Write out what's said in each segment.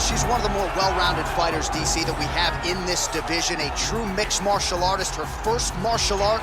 she's one of the more well-rounded fighters, DC, that we have in this division. A true mixed martial artist. Her first martial art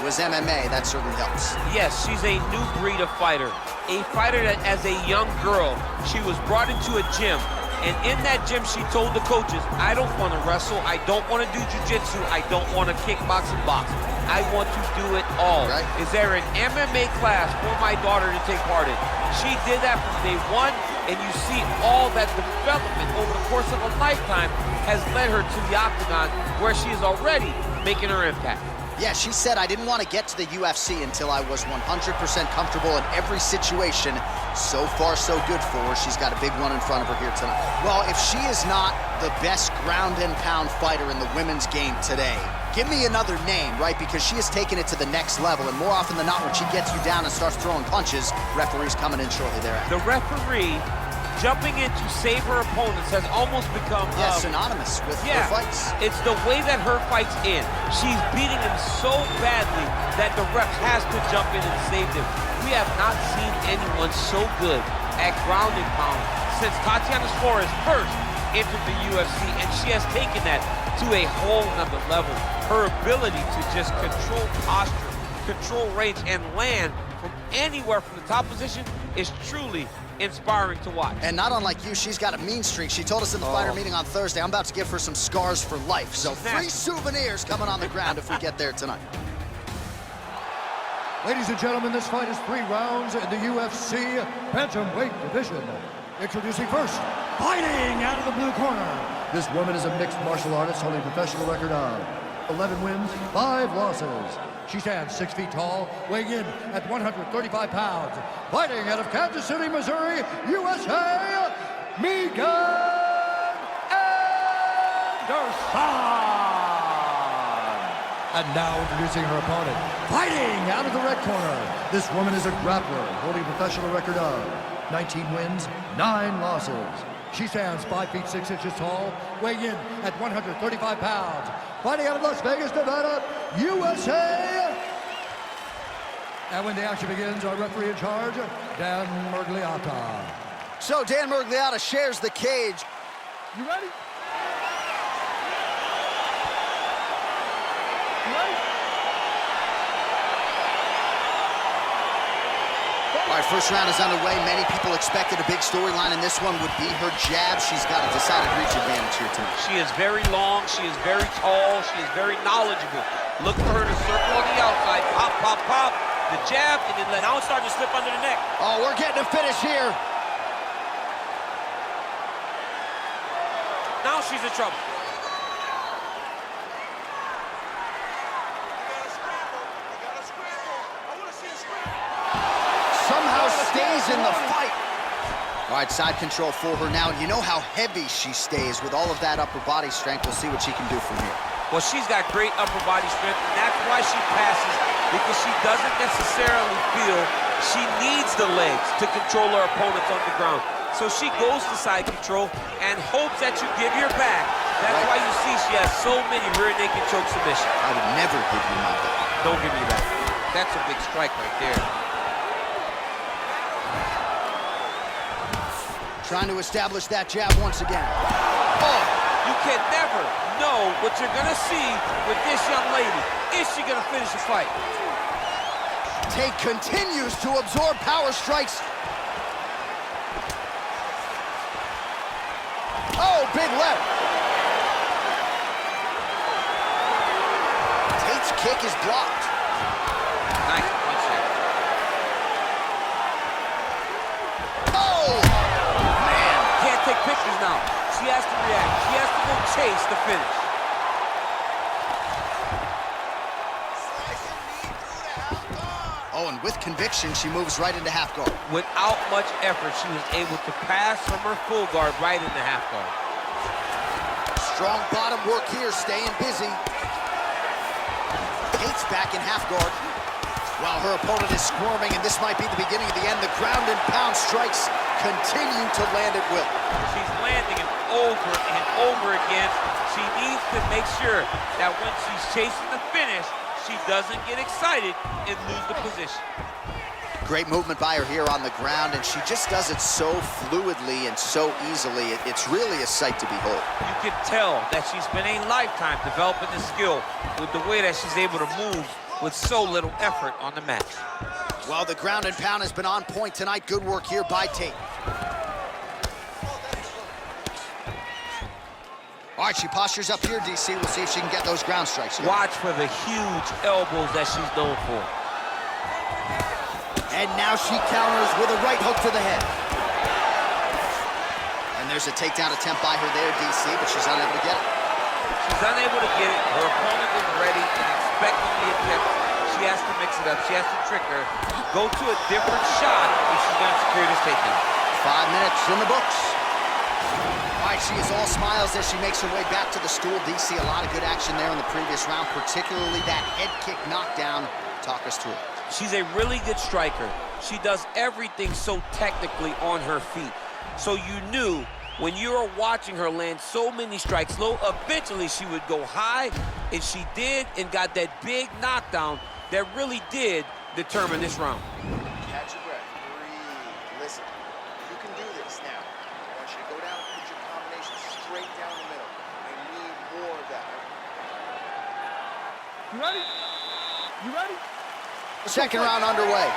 was MMA. That certainly helps. Yes, she's a new breed of fighter. A fighter that, as a young girl, she was brought into a gym. And in that gym, she told the coaches, I don't want to wrestle. I don't want to do jiu-jitsu. I don't want to kickbox and box. I want to do it all. Right. Is there an MMA class for my daughter to take part in? She did that from day one, and you see all that development over the course of a lifetime has led her to the octagon, where she is already making her impact. Yeah, she said, I didn't want to get to the UFC until I was 100% comfortable in every situation. So far, so good for her. She's got a big one in front of her here tonight. Well, if she is not the best ground and pound fighter in the women's game today, give me another name, right? Because she has taken it to the next level, and more often than not, when she gets you down and starts throwing punches, referee's coming in shortly thereafter. The referee jumping in to save her opponents has almost become synonymous with her fights. It's the way that her fights in. She's beating him so badly that the ref has to jump in and save him. We have not seen anyone so good at ground and pound since Tatiana Suarez first entered the UFC, and she has taken that to a whole nother level. Her ability to just control posture, control range, and land from anywhere from the top position is truly inspiring to watch. And not unlike you, she's got a mean streak. She told us in the fighter meeting on Thursday, I'm about to give her some scars for life. So free souvenirs coming on the ground if we get there tonight. Ladies and gentlemen, this fight is 3 rounds in the UFC bantamweight division. Introducing first, fighting out of the blue corner. This woman is a mixed martial artist holding a professional record of 11 wins, 5 losses. She stands 6 feet tall, weighing in at 135 pounds. Fighting out of Kansas City, Missouri, USA, Megan Anderson. And now introducing her opponent, fighting out of the red corner. This woman is a grappler, holding a professional record of 19 wins, 9 losses. She stands 5 feet 6 inches tall, weighing in at 135 pounds. Fighting out of Las Vegas, Nevada, USA. And when the action begins, our referee in charge, Dan Murgliata. So Dan Murgliata shares the cage. You ready? All right, first round is underway. Many people expected a big storyline, and this one would be her jab. She's got a decided reach advantage here tonight. She is very long, she is very tall, she is very knowledgeable. Look for her to circle on the outside, pop, pop, pop, the jab, and then now it's starting to slip under the neck. Oh, we're getting a finish here. Now she's in trouble. Somehow stays in the fight. All right, side control for her now. You know how heavy she stays with all of that upper body strength. We'll see what she can do from here. Well, she's got great upper body strength, and that's why she passes, because she doesn't necessarily feel she needs the legs to control her opponents on the ground. So she goes to side control and hopes that you give your back. That's why you see she has so many rear naked choke submissions. I would never give you my back. Don't give me that. That's a big strike right there. Trying to establish that jab once again. Oh, you can never know what you're gonna see with this young lady. Is she gonna finish the fight? Tate continues to absorb power strikes. Oh, big left. Tate's kick is blocked. Nice punch there. Oh! Can't take pictures now. She has to react. She has to go chase the finish. Oh, and with conviction, she moves right into half guard. Without much effort, she was able to pass from her full guard right into half guard. Strong bottom work here, staying busy. Tate's back in half guard. While her opponent is squirming, and this might be the beginning of the end, the ground and pound strikes continue to land at will. She's landing it over and over again. She needs to make sure that when she's chasing the finish, she doesn't get excited and lose the position. Great movement by her here on the ground, and she just does it so fluidly and so easily. It's really a sight to behold. You can tell that she's spent a lifetime developing the skill with the way that she's able to move with so little effort on the mat. Well, the ground and pound has been on point tonight. Good work here by Tate. All right, she postures up here, DC. We'll see if she can get those ground strikes here. Watch for the huge elbows that she's known for. And now she counters with a right hook to the head. And there's a takedown attempt by her there, DC, but she's unable to get it. She's unable to get it. Her opponent is ready and expecting the attempt. She has to mix it up. She has to trick her. Go to a different shot if she's going to secure this takedown. 5 minutes in the books. All right, she is all smiles as she makes her way back to the stool. DC, a lot of good action there in the previous round, particularly that head kick knockdown. Talk us through it. She's a really good striker. She does everything so technically on her feet. So you knew when you were watching her land so many strikes low, eventually she would go high, and she did, and got that big knockdown that really did determine this round. Catch your breath, breathe, listen. You can do this now. I want you to go down and put your combination straight down the middle. I need more of that. You ready? You ready? Second round underway.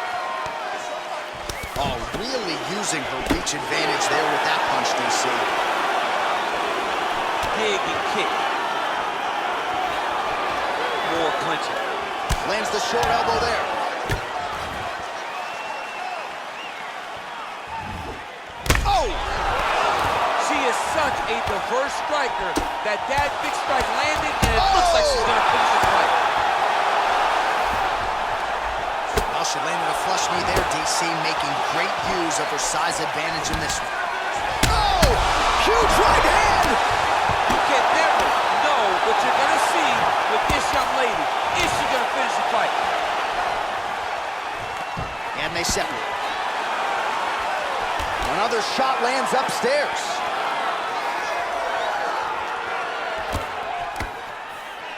Oh, really using her reach advantage there with that punch, DC. Dig and kick. More clinching. Lands the short elbow there. Oh! She is such a diverse striker that big strike landed, and it looks like she's going to finish the fight. Well, she landed a flush knee there, DC, making great use of her size advantage in this one. Oh! Huge right hand! You can never know what you're going to see with this young lady. Is she going to finish the fight? And they separate. Another shot lands upstairs.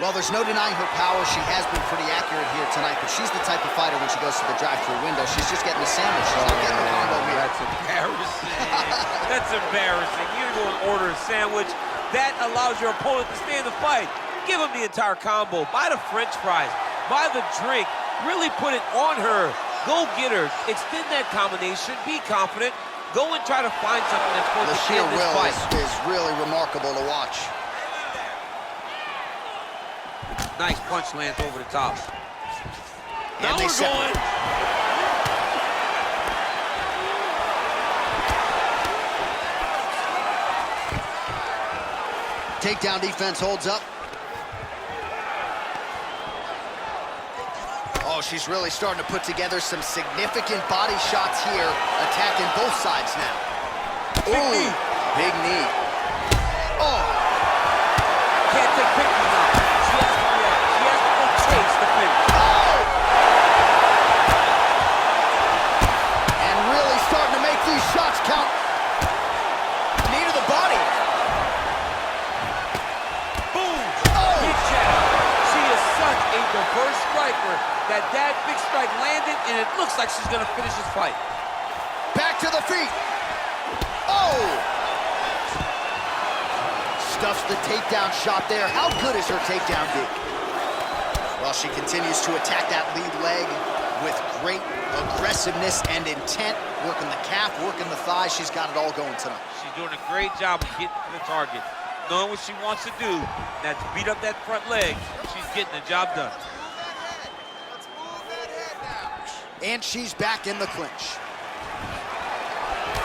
Well, there's no denying her power. She has been pretty accurate here tonight, but she's the type of fighter when she goes to the drive-through window. She's just getting the sandwich. She's not getting the combo here. That's embarrassing. That's embarrassing. You're going to order a sandwich. That allows your opponent to stay in the fight. Give him the entire combo. Buy the French fries. Buy the drink. Really put it on her. Go get her. Extend that combination. Be confident. Go and try to find something that's going to end this fight. The sheer will is really remarkable to watch. Nice punch lands over the top. Now we're going. Takedown defense holds up. Oh, she's really starting to put together some significant body shots here, attacking both sides now. Ooh, big knee. Oh. Can't take pictures now. She has to react. She has to go chase the finish. Oh! And really starting to make these shots count. Knee to the body. Boom! Oh! Big jab. She is such a diverse striker that big strike landed, and it looks like she's going to finish this fight. Back to the feet. Oh! Stuffs the takedown shot there. How good is her takedown dig? Well, she continues to attack that lead leg with great aggressiveness and intent. Working the calf, working the thigh. She's got it all going tonight. She's doing a great job of getting to the target. Knowing what she wants to do, that's beat up that front leg. She's getting the job done. And she's back in the clinch.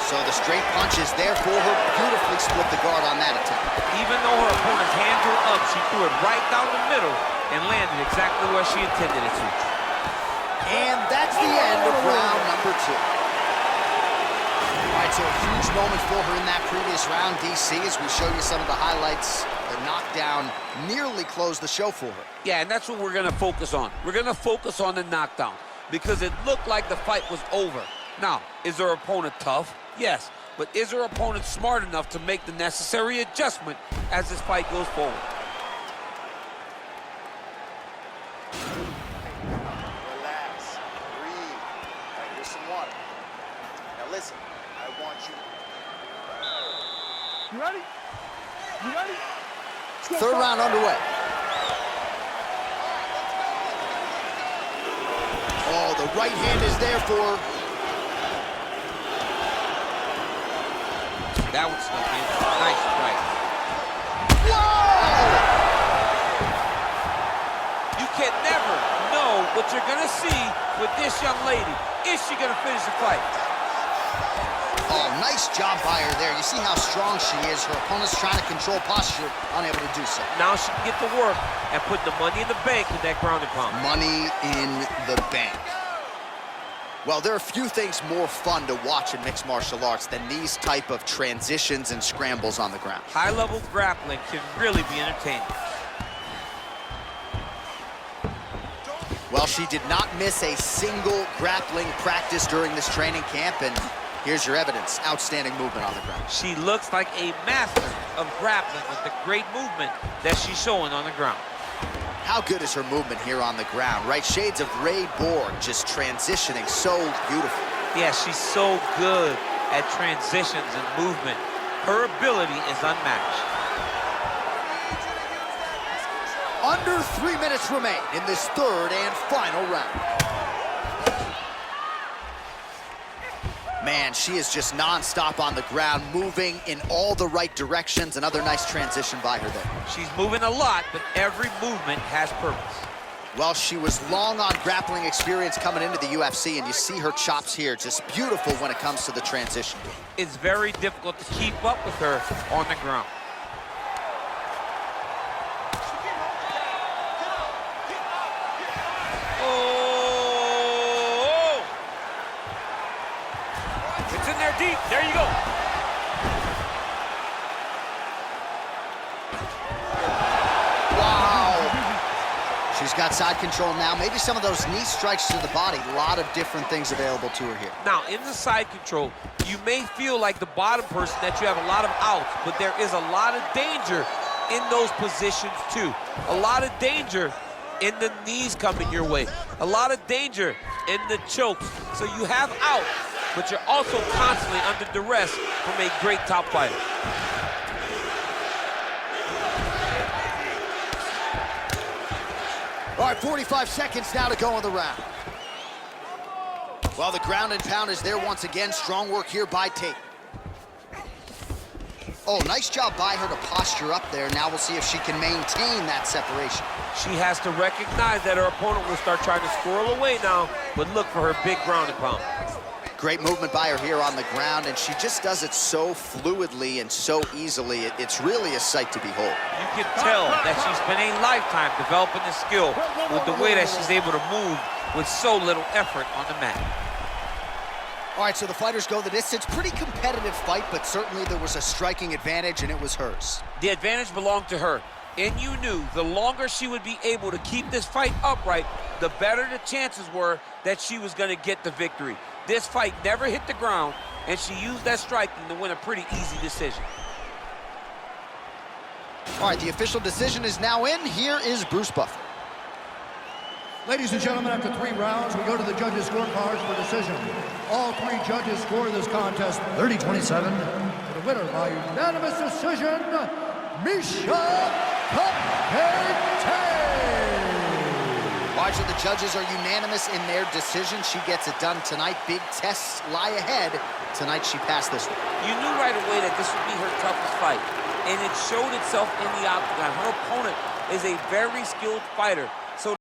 So the straight punch is there for her. Beautifully split the guard on that attempt. Even though her opponent's hands were up, she threw it right down the middle and landed exactly where she intended it to. And that's the end of round number 2. All right, so a huge moment for her in that previous round, DC, as we show you some of the highlights. The knockdown nearly closed the show for her. Yeah, and that's what we're going to focus on. We're going to focus on the knockdown because it looked like the fight was over. Now, is her opponent tough? Yes, but is her opponent smart enough to make the necessary adjustment as this fight goes forward? Relax, breathe. All right, here's some listen, I want you. You ready? You ready? Third round underway. Oh, the right hand is there for her. That one snuck in. Nice strike. Whoa! You can never know what you're gonna see with this young lady. Is she gonna finish the fight? Oh, nice job by her there. You see how strong she is. Her opponent's trying to control posture, unable to do so. Now she can get to work and put the money in the bank with that ground and pound. Money in the bank. Well, there are few things more fun to watch in mixed martial arts than these type of transitions and scrambles on the ground. High-level grappling can really be entertaining. Well, she did not miss a single grappling practice during this training camp, and here's your evidence. Outstanding movement on the ground. She looks like a master of grappling with the great movement that she's showing on the ground. How good is her movement here on the ground, right? Shades of Ray Borg, just transitioning so beautiful. Yeah, she's so good at transitions and movement. Her ability is unmatched. Under 3 minutes remain in this third and final round. Man, she is just non-stop on the ground, moving in all the right directions. Another nice transition by her there. She's moving a lot, but every movement has purpose. Well, she was long on grappling experience coming into the UFC, and you see her chops here, just beautiful when it comes to the transition. It's very difficult to keep up with her on the ground. It's in there deep. There you go. Wow. She's got side control now. Maybe some of those knee strikes to the body. A lot of different things available to her here. Now, in the side control, you may feel like the bottom person that you have a lot of outs, but there is a lot of danger in those positions too. A lot of danger in the knees coming your way. A lot of danger in the chokes. So you have outs, but you're also constantly under duress from a great top fighter. All right, 45 seconds now to go in the round. Well, the ground and pound is there once again. Strong work here by Tate. Oh, nice job by her to posture up there. Now we'll see if she can maintain that separation. She has to recognize that her opponent will start trying to squirrel away now, but look for her big ground and pound. Great movement by her here on the ground, and she just does it so fluidly and so easily. It's really a sight to behold. You can tell that she's spent a lifetime developing the skill with the way that she's able to move with so little effort on the mat. All right, so the fighters go the distance. Pretty competitive fight, but certainly there was a striking advantage, and it was hers. The advantage belonged to her, and you knew the longer she would be able to keep this fight upright, the better the chances were that she was going to get the victory. This fight never hit the ground, and she used that striking to win a pretty easy decision. All right, the official decision is now in. Here is Bruce Buffer. Ladies and gentlemen, after 3 rounds, we go to the judges' scorecards for decision. All 3 judges score this contest 30-27. For the winner by unanimous decision, Miesha Tate. All right, so the judges are unanimous in their decision. She gets it done tonight. Big tests lie ahead. Tonight, she passed this one. You knew right away that this would be her toughest fight, and it showed itself in the octagon. Her opponent is a very skilled fighter,